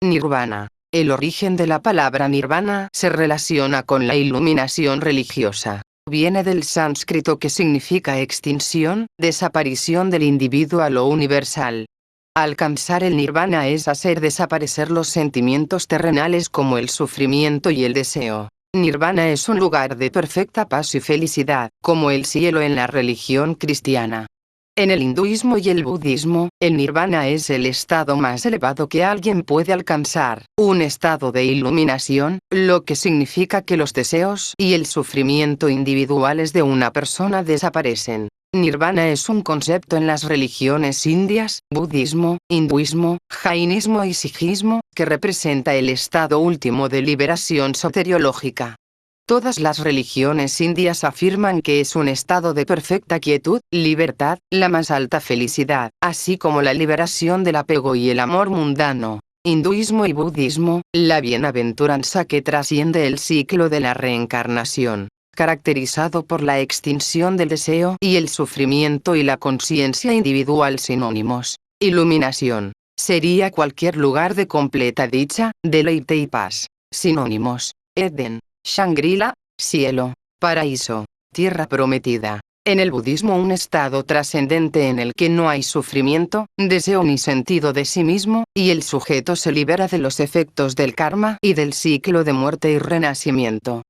Nirvana. El origen de la palabra nirvana se relaciona con la iluminación religiosa. Viene del sánscrito que significa extinción, desaparición del individuo a lo universal. Alcanzar el nirvana es hacer desaparecer los sentimientos terrenales como el sufrimiento y el deseo. Nirvana es un lugar de perfecta paz y felicidad, como el cielo en la religión cristiana. En el hinduismo y el budismo, el nirvana es el estado más elevado que alguien puede alcanzar, un estado de iluminación, lo que significa que los deseos y el sufrimiento individuales de una persona desaparecen. Nirvana es un concepto en las religiones indias, budismo, hinduismo, jainismo y sijismo, que representa el estado último de liberación soteriológica. Todas las religiones indias afirman que es un estado de perfecta quietud, libertad, la más alta felicidad, así como la liberación del apego y el amor mundano. Hinduismo y budismo, la bienaventuranza que trasciende el ciclo de la reencarnación, caracterizado por la extinción del deseo y el sufrimiento y la conciencia individual sinónimos. Iluminación. Sería cualquier lugar de completa dicha, deleite y paz. Sinónimos. Edén. Shangri-La, cielo, paraíso, tierra prometida. En el budismo un estado trascendente en el que no hay sufrimiento, deseo ni sentido de sí mismo, y el sujeto se libera de los efectos del karma y del ciclo de muerte y renacimiento.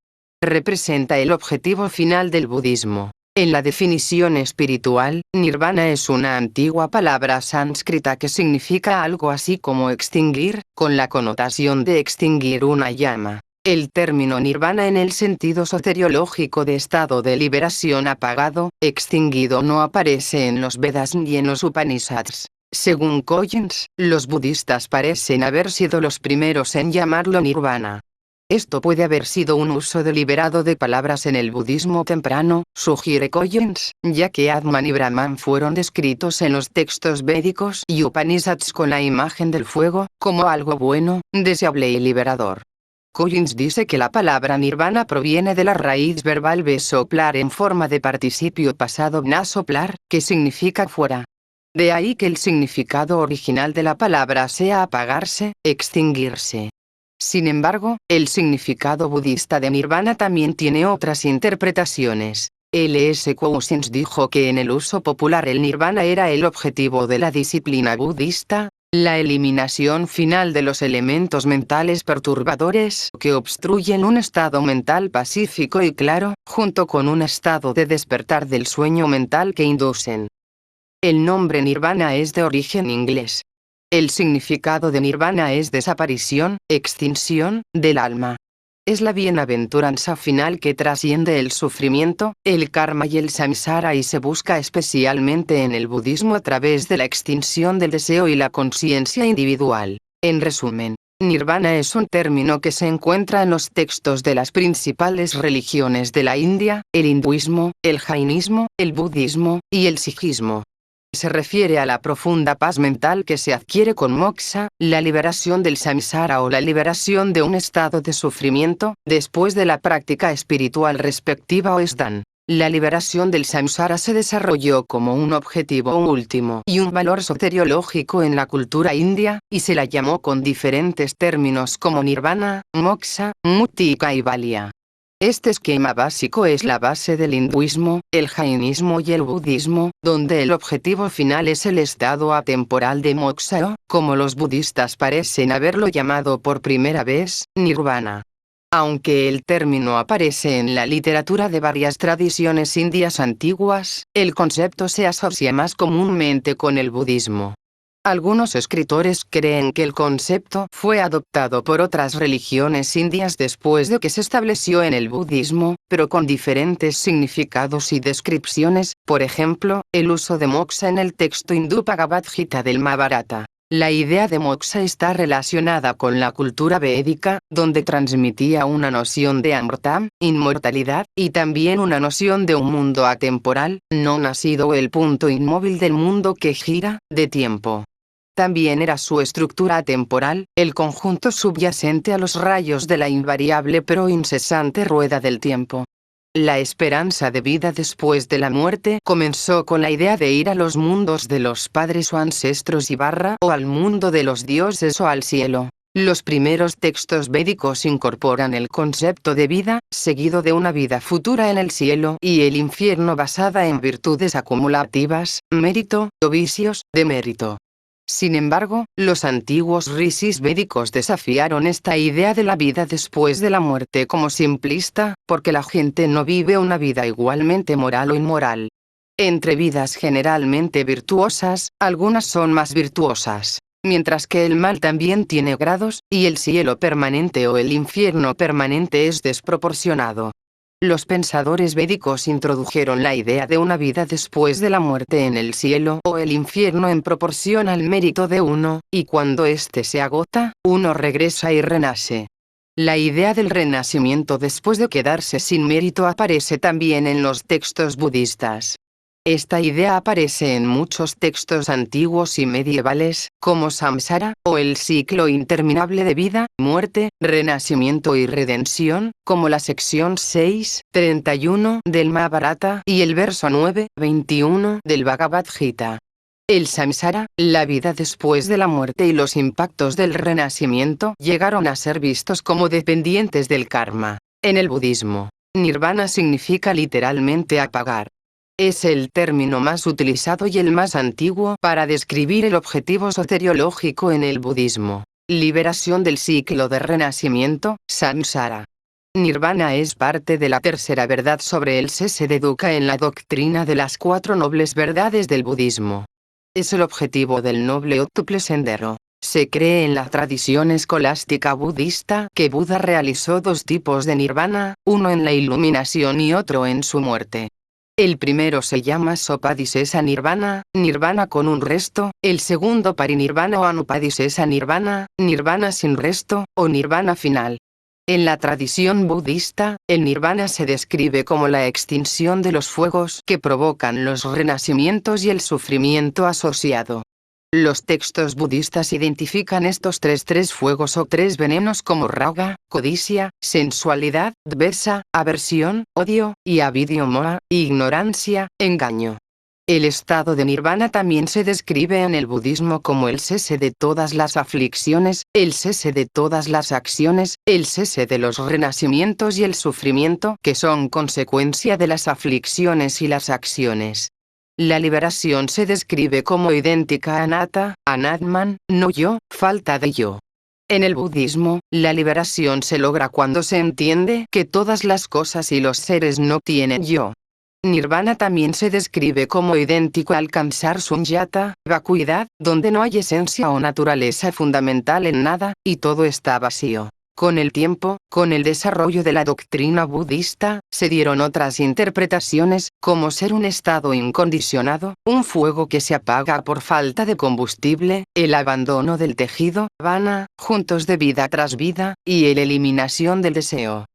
Representa el objetivo final del budismo. En la definición espiritual, nirvana es una antigua palabra sánscrita que significa algo así como extinguir, con la connotación de extinguir una llama. El término nirvana en el sentido soteriológico de estado de liberación apagado, extinguido no aparece en los Vedas ni en los Upanishads. Según Collins, los budistas parecen haber sido los primeros en llamarlo nirvana. Esto puede haber sido un uso deliberado de palabras en el budismo temprano, sugiere Collins, ya que Atman y Brahman fueron descritos en los textos védicos y Upanishads con la imagen del fuego, como algo bueno, deseable y liberador. Collins dice que la palabra nirvana proviene de la raíz verbal soplar en forma de participio pasado soplar, que significa fuera. De ahí que el significado original de la palabra sea apagarse, extinguirse. Sin embargo, el significado budista de nirvana también tiene otras interpretaciones. L.S. Cousins dijo que en el uso popular el nirvana era el objetivo de la disciplina budista, la eliminación final de los elementos mentales perturbadores que obstruyen un estado mental pacífico y claro, junto con un estado de despertar del sueño mental que inducen. El nombre nirvana es de origen inglés. El significado de nirvana es desaparición, extinción, del alma. Es la bienaventuranza final que trasciende el sufrimiento, el karma y el samsara y se busca especialmente en el budismo a través de la extinción del deseo y la conciencia individual. En resumen, nirvana es un término que se encuentra en los textos de las principales religiones de la India, el hinduismo, el jainismo, el budismo, y el sijismo. Se refiere a la profunda paz mental que se adquiere con moksha, la liberación del samsara o la liberación de un estado de sufrimiento, después de la práctica espiritual respectiva o sdhan. La liberación del samsara se desarrolló como un objetivo último y un valor soteriológico en la cultura india, y se la llamó con diferentes términos como nirvana, moksha, mukti y kaivalya. Este esquema básico es la base del hinduismo, el jainismo y el budismo, donde el objetivo final es el estado atemporal de moksha o, como los budistas parecen haberlo llamado por primera vez, nirvana. Aunque el término aparece en la literatura de varias tradiciones indias antiguas, el concepto se asocia más comúnmente con el budismo. Algunos escritores creen que el concepto fue adoptado por otras religiones indias después de que se estableció en el budismo, pero con diferentes significados y descripciones, por ejemplo, el uso de moksha en el texto hindú Bhagavad Gita del Mahabharata. La idea de moksha está relacionada con la cultura védica, donde transmitía una noción de amrta, inmortalidad, y también una noción de un mundo atemporal, no nacido o el punto inmóvil del mundo que gira, de tiempo. También era su estructura atemporal, el conjunto subyacente a los rayos de la invariable pero incesante rueda del tiempo. La esperanza de vida después de la muerte comenzó con la idea de ir a los mundos de los padres o ancestros o al mundo de los dioses o al cielo. Los primeros textos védicos incorporan el concepto de vida, seguido de una vida futura en el cielo y el infierno basada en virtudes acumulativas, mérito, o vicios, de mérito. Sin embargo, los antiguos rishis védicos desafiaron esta idea de la vida después de la muerte como simplista, porque la gente no vive una vida igualmente moral o inmoral. Entre vidas generalmente virtuosas, algunas son más virtuosas, mientras que el mal también tiene grados, y el cielo permanente o el infierno permanente es desproporcionado. Los pensadores védicos introdujeron la idea de una vida después de la muerte en el cielo o el infierno en proporción al mérito de uno, y cuando éste se agota, uno regresa y renace. La idea del renacimiento después de quedarse sin mérito aparece también en los textos budistas. Esta idea aparece en muchos textos antiguos y medievales, como Samsara, o el ciclo interminable de vida, muerte, renacimiento y redención, como la sección 6.31 del Mahabharata y el verso 9.21 del Bhagavad Gita. El samsara, la vida después de la muerte y los impactos del renacimiento llegaron a ser vistos como dependientes del karma. En el budismo, nirvana significa literalmente apagar. Es el término más utilizado y el más antiguo para describir el objetivo soteriológico en el budismo: liberación del ciclo de renacimiento, samsara. Nirvana es parte de la tercera verdad sobre el cese de dukkha en la doctrina de las cuatro nobles verdades del budismo. Es el objetivo del noble octuple sendero. Se cree en la tradición escolástica budista que Buda realizó dos tipos de nirvana, uno en la iluminación y otro en su muerte. El primero se llama Sopadisesa Nirvana, nirvana con un resto; el segundo Parinirvana o Anupadisesa Nirvana, nirvana sin resto, o nirvana final. En la tradición budista, el nirvana se describe como la extinción de los fuegos que provocan los renacimientos y el sufrimiento asociado. Los textos budistas identifican estos tres fuegos o tres venenos como raga, codicia, sensualidad, dvesa, aversión, odio, y avidya moha, ignorancia, engaño. El estado de nirvana también se describe en el budismo como el cese de todas las aflicciones, el cese de todas las acciones, el cese de los renacimientos y el sufrimiento que son consecuencia de las aflicciones y las acciones. La liberación se describe como idéntica a anatta, anatman, no yo, falta de yo. En el budismo, la liberación se logra cuando se entiende que todas las cosas y los seres no tienen yo. Nirvana también se describe como idéntico a alcanzar sunyata, vacuidad, donde no hay esencia o naturaleza fundamental en nada, y todo está vacío. Con el tiempo, con el desarrollo de la doctrina budista, se dieron otras interpretaciones, como ser un estado incondicionado, un fuego que se apaga por falta de combustible, el abandono del tejido, vana, juntos de vida tras vida, y la eliminación del deseo.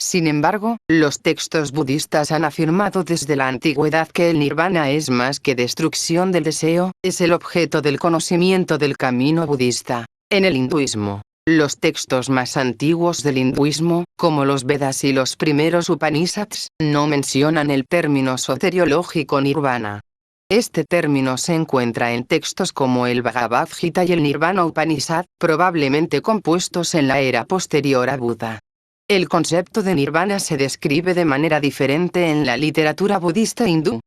Sin embargo, los textos budistas han afirmado desde la antigüedad que el nirvana es más que destrucción del deseo, es el objeto del conocimiento del camino budista. En el hinduismo, los textos más antiguos del hinduismo, como los Vedas y los primeros Upanishads, no mencionan el término soteriológico nirvana. Este término se encuentra en textos como el Bhagavad Gita y el Nirvana Upanishad, probablemente compuestos en la era posterior a Buda. El concepto de nirvana se describe de manera diferente en la literatura budista hindú.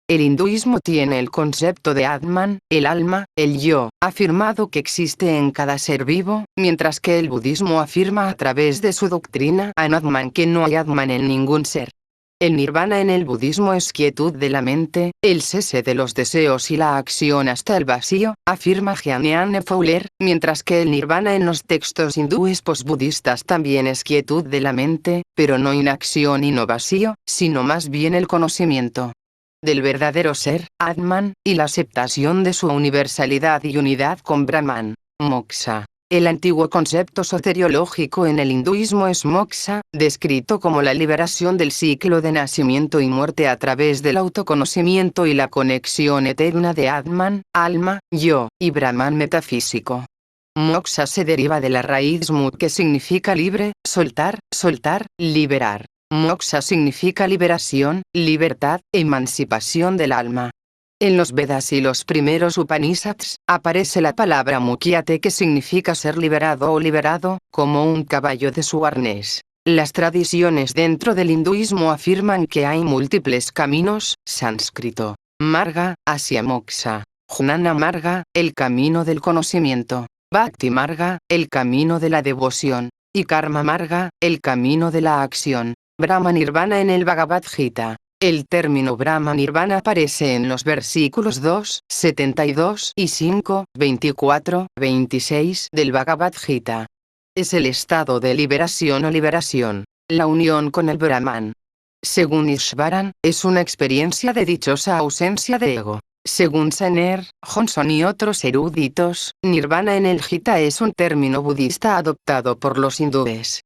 El hinduismo tiene el concepto de Atman, el alma, el yo, afirmado que existe en cada ser vivo, mientras que el budismo afirma a través de su doctrina Anatman que no hay Atman en ningún ser. El nirvana en el budismo es quietud de la mente, el cese de los deseos y la acción hasta el vacío, afirma Jnana Fowler, mientras que el nirvana en los textos hindúes posbudistas también es quietud de la mente, pero no inacción y no vacío, sino más bien el conocimiento del verdadero ser, Atman, y la aceptación de su universalidad y unidad con Brahman, moksha. El antiguo concepto soteriológico en el hinduismo es moksha, descrito como la liberación del ciclo de nacimiento y muerte a través del autoconocimiento y la conexión eterna de Atman, alma, yo, y Brahman metafísico. Moksha se deriva de la raíz muk que significa libre, soltar, soltar, liberar. Moksha significa liberación, libertad, emancipación del alma. En los Vedas y los primeros Upanishads, aparece la palabra Mukyate, que significa ser liberado o liberado, como un caballo de su arnés. Las tradiciones dentro del hinduismo afirman que hay múltiples caminos: sánscrito, marga, hacia moksha; jnana marga, el camino del conocimiento; bhakti marga, el camino de la devoción; y karma marga, el camino de la acción. Brahma Nirvana. En el Bhagavad Gita, el término Brahma Nirvana aparece en los versículos 2, 72 y 5, 24, 26 del Bhagavad Gita. Es el estado de liberación o liberación, la unión con el Brahman. Según Ishvaran, es una experiencia de dichosa ausencia de ego. Según Sainer, Johnson y otros eruditos, Nirvana en el Gita es un término budista adoptado por los hindúes.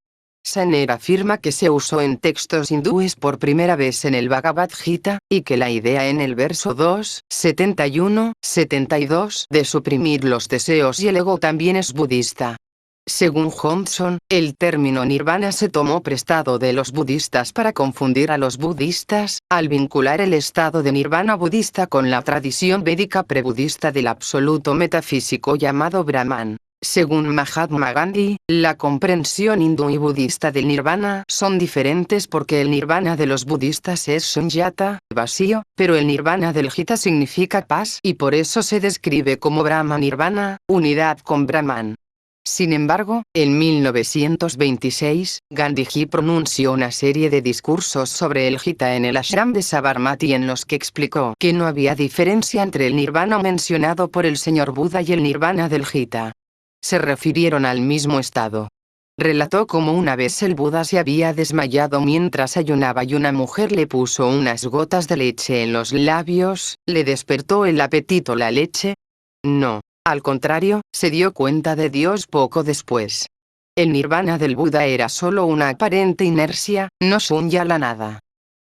Sainer afirma que se usó en textos hindúes por primera vez en el Bhagavad Gita, y que la idea en el verso 2, 71, 72 de suprimir los deseos y el ego también es budista. Según Johnson, el término nirvana se tomó prestado de los budistas para confundir a los budistas, al vincular el estado de nirvana budista con la tradición védica prebudista del absoluto metafísico llamado Brahman. Según Mahatma Gandhi, la comprensión hindú y budista del nirvana son diferentes porque el nirvana de los budistas es shunyata, vacío, pero el nirvana del Gita significa paz y por eso se describe como Brahma Nirvana, unidad con Brahman. Sin embargo, en 1926, Gandhiji pronunció una serie de discursos sobre el Gita en el ashram de Sabarmati en los que explicó que no había diferencia entre el nirvana mencionado por el señor Buda y el nirvana del Gita. Se refirieron al mismo estado. Relató cómo una vez el Buda se había desmayado mientras ayunaba y una mujer le puso unas gotas de leche en los labios. ¿Le despertó el apetito la leche? No. Al contrario, se dio cuenta de Dios poco después. El nirvana del Buda era solo una aparente inercia, no shunya la nada.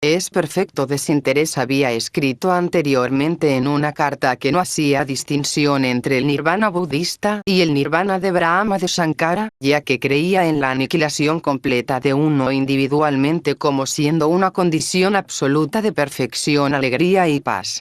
Es perfecto desinterés. Había escrito anteriormente en una carta que no hacía distinción entre el nirvana budista y el nirvana de Brahma de Shankara, ya que creía en la aniquilación completa de uno individualmente como siendo una condición absoluta de perfección, alegría y paz.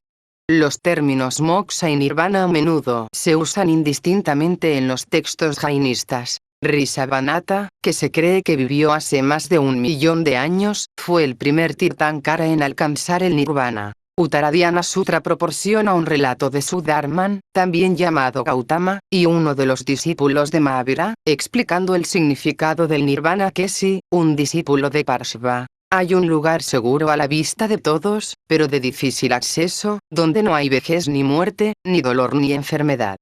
Los términos moksha y nirvana a menudo se usan indistintamente en los textos jainistas. Risabhanata, que se cree que vivió hace más de 1.000.000 de años, fue el primer tirthankara en alcanzar el nirvana. Uttaradiana Sutra proporciona un relato de Sudarman, también llamado Gautama, y uno de los discípulos de Mahavira, explicando el significado del nirvana. Kesi, un discípulo de Parshva. Hay un lugar seguro a la vista de todos, pero de difícil acceso, donde no hay vejez ni muerte, ni dolor ni enfermedad.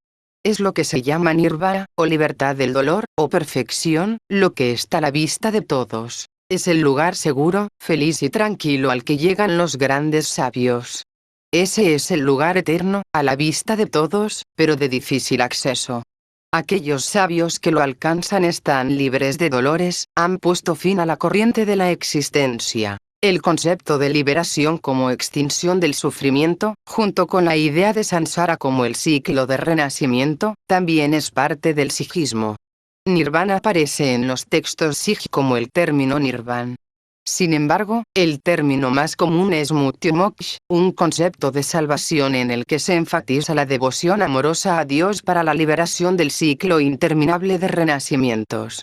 Es lo que se llama nirvana, o libertad del dolor, o perfección, lo que está a la vista de todos. Es el lugar seguro, feliz y tranquilo al que llegan los grandes sabios. Ese es el lugar eterno, a la vista de todos, pero de difícil acceso. Aquellos sabios que lo alcanzan están libres de dolores, han puesto fin a la corriente de la existencia. El concepto de liberación como extinción del sufrimiento, junto con la idea de samsara como el ciclo de renacimiento, también es parte del sijismo. Nirvana aparece en los textos sij como el término nirvan. Sin embargo, el término más común es mutyamoksh, un concepto de salvación en el que se enfatiza la devoción amorosa a Dios para la liberación del ciclo interminable de renacimientos.